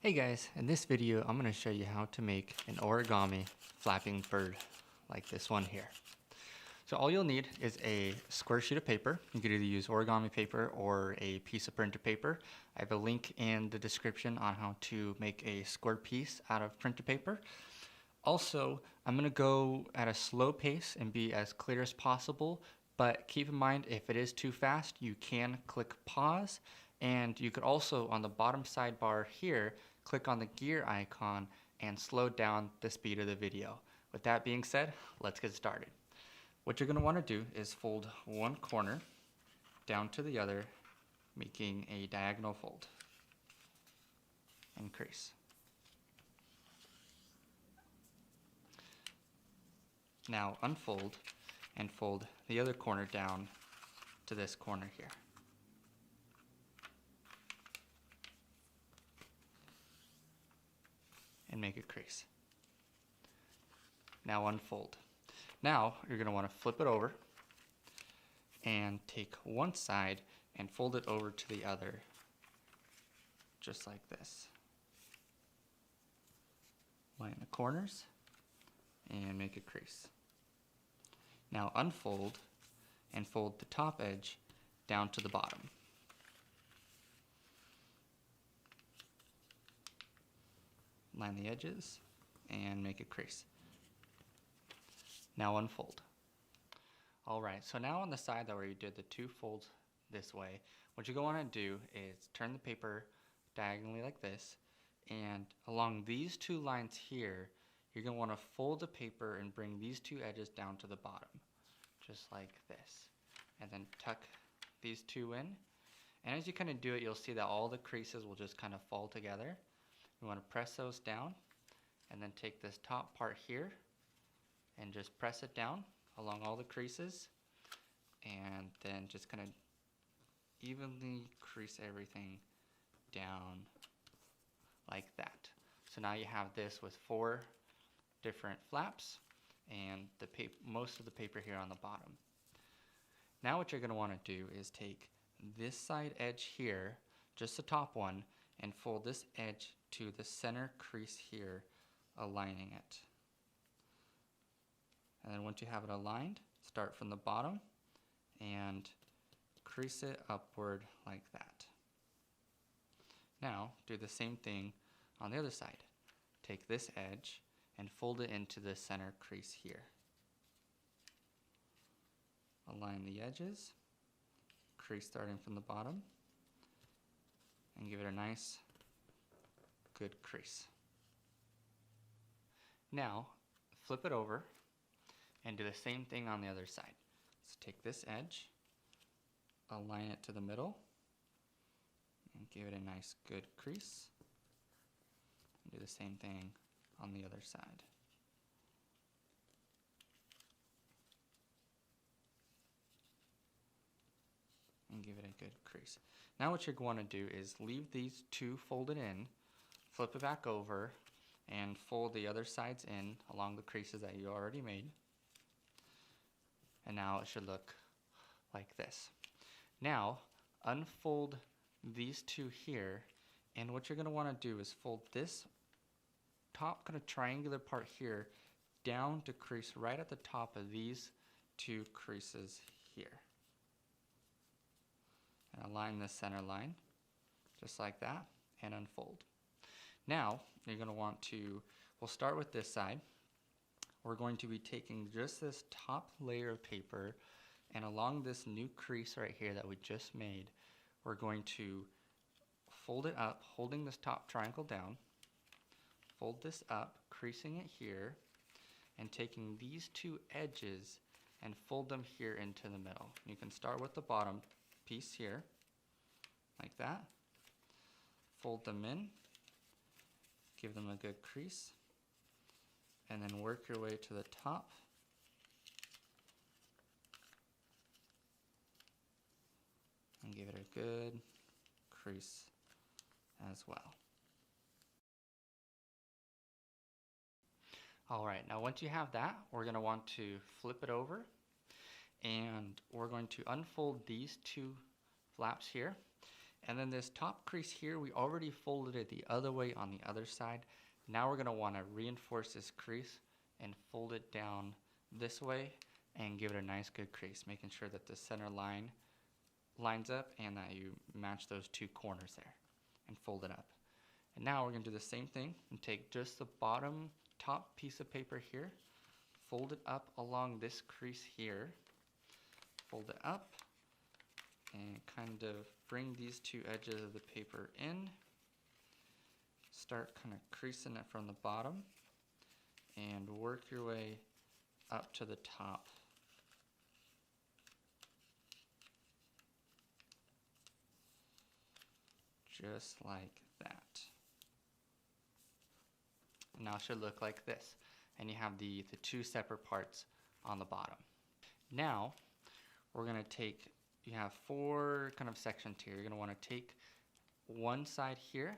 Hey guys, in this video I'm going to show you how to make an origami flapping bird like this one here. So all you'll need is a square sheet of paper. You could either use origami paper or a piece of printer paper. I have a link in the description on how to make a square piece out of printer paper. Also, I'm going to go at a slow pace and be as clear as possible, but keep in mind if it is too fast, you can click pause, and you could also on the bottom sidebar here click on the gear icon and slow down the speed of the video. With that being said, let's get started. What you're going to want to do is fold one corner down to the other, making a diagonal fold and crease. Now unfold and fold the other corner down to this corner here. And make a crease. Now unfold. Now you're going to want to flip it over and take one side and fold it over to the other, just like this. Line the corners and make a crease. Now unfold and fold the top edge down to the bottom. Line the edges and make a crease. Now unfold. Alright, so now on the side where you did the two folds this way, what you're going to want to do is turn the paper diagonally like this, and along these two lines here, you're going to want to fold the paper and bring these two edges down to the bottom, just like this. And then tuck these two in. And as you kind of do it, you'll see that all the creases will just kind of fall together. You want to press those down, and then take this top part here and just press it down along all the creases, and then just kind of evenly crease everything down like that. So now you have this with 4 different flaps and the most of the paper here on the bottom. Now what you're going to want to do is take this side edge here, just the top one, and fold this edge to the center crease here, aligning it. And then once you have it aligned, start from the bottom and crease it upward like that. Now do the same thing on the other side. Take this edge and fold it into the center crease here. Align the edges, crease starting from the bottom, and give it a nice good crease. Now flip it over and do the same thing on the other side. So take this edge, align it to the middle, and give it a nice good crease. And do the same thing on the other side. And give it a good crease. Now what you're going to do is leave these two folded in, flip it back over, and fold the other sides in along the creases that you already made. And now it should look like this. Now unfold these two here, and what you're going to want to do is fold this top kind of triangular part here down to crease right at the top of these two creases here. And align the center line just like that and unfold. Now you're going to want to, we'll start with this side. We're going to be taking just this top layer of paper, and along this new crease right here that we just made, we're going to fold it up, holding this top triangle down, fold this up, creasing it here, and taking these two edges and fold them here into the middle. You can start with the bottom piece here, like that, fold them in, give them a good crease, and then work your way to the top. And give it a good crease as well. Alright, now once you have that, we're going to want to flip it over, and we're going to unfold these two flaps here, And then this top crease here, we already folded it the other way on the other side. Now we're gonna wanna reinforce this crease and fold it down this way and give it a nice good crease, making sure that the center line lines up and that you match those two corners there and fold it up. And now we're gonna do the same thing and take just the bottom top piece of paper here, fold it up along this crease here, fold it up, and kind of bring these two edges of the paper in. Start kind of creasing it from the bottom and work your way up to the top. Just like that. Now it should look like this. And you have the two separate parts on the bottom. Now we're going to take, you have four kind of sections here. You're going to want to take one side here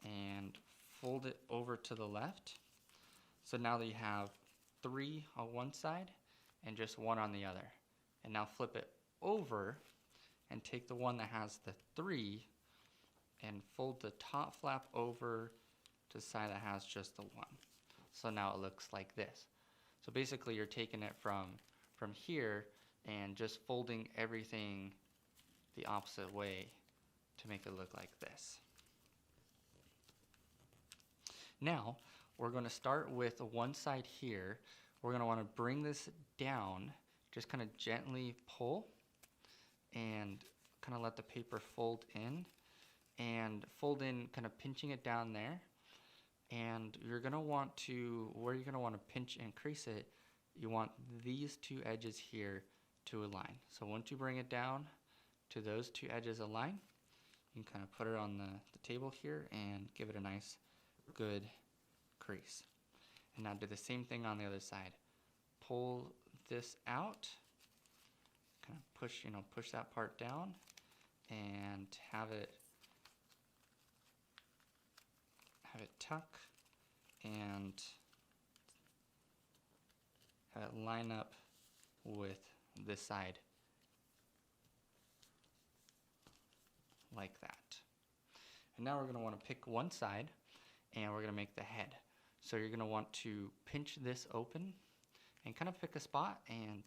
and fold it over to the left. So now that you have 3 on one side and just 1 on the other. And now flip it over and take the one that has the 3 and fold the top flap over to the side that has just the 1. So now it looks like this. So basically you're taking it from here and just folding everything the opposite way to make it look like this. Now we're going to start with one side here. We're going to want to bring this down, just kind of gently pull and kind of let the paper fold in and fold in, kind of pinching it down there. And you're going to want to, where you're going to want to pinch and crease it, you want these two edges here to align. So once you bring it down to those two edges align, you can kind of put it on the table here and give it a nice good crease. And now do the same thing on the other side. Pull this out, kind of push, push that part down and have it tuck and have it line up with this side like that. And now we're going to want to pick one side and we're going to make the head. So you're going to want to pinch this open and kind of pick a spot and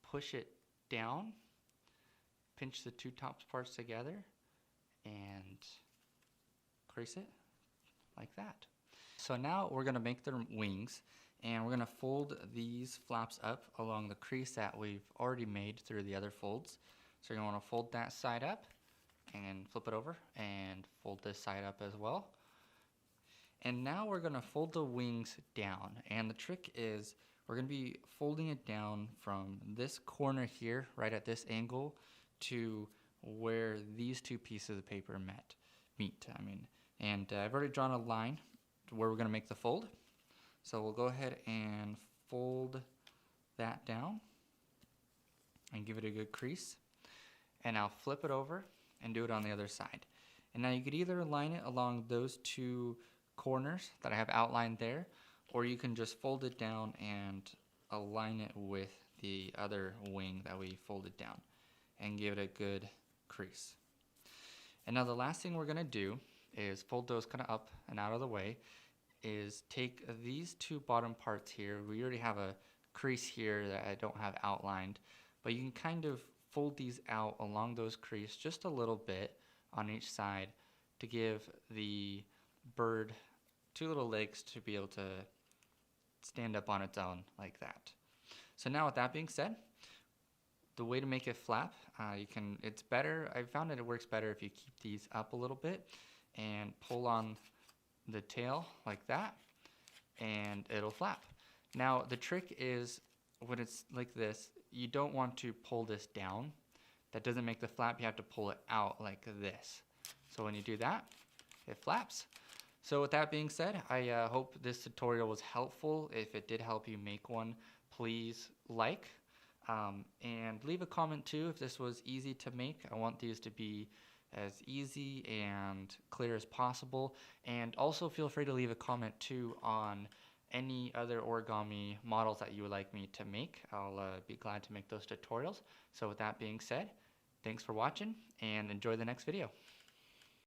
push it down, pinch the two top parts together and crease it like that. So now we're going to make the wings and we're going to fold these flaps up along the crease that we've already made through the other folds. So you're going to want to fold that side up and flip it over and fold this side up as well. And now we're going to fold the wings down, and the trick is we're going to be folding it down from this corner here, right at this angle, to where these two pieces of paper meet. And I've already drawn a line to where we're going to make the fold. So we'll go ahead and fold that down and give it a good crease. And I'll flip it over and do it on the other side. And now you could either line it along those two corners that I have outlined there, or you can just fold it down and align it with the other wing that we folded down and give it a good crease. And now the last thing we're going to do is fold those kind of up and out of the way, is take these two bottom parts here. We already have a crease here that I don't have outlined, but you can kind of fold these out along those creases just a little bit on each side to give the bird two little legs to be able to stand up on its own like that. So now with that being said, the way to make it flap, it's better, I found that it works better if you keep these up a little bit and pull on the tail like that and it'll flap. Now the trick is when it's like this, you don't want to pull this down. That doesn't make the flap, you have to pull it out like this. So when you do that, it flaps. So with that being said, I hope this tutorial was helpful. If it did help you make one, please like and leave a comment too if this was easy to make. I want these to be as easy and clear as possible. And also feel free to leave a comment too on any other origami models that you would like me to make. I'll be glad to make those tutorials. So with that being said, thanks for watching and enjoy the next video.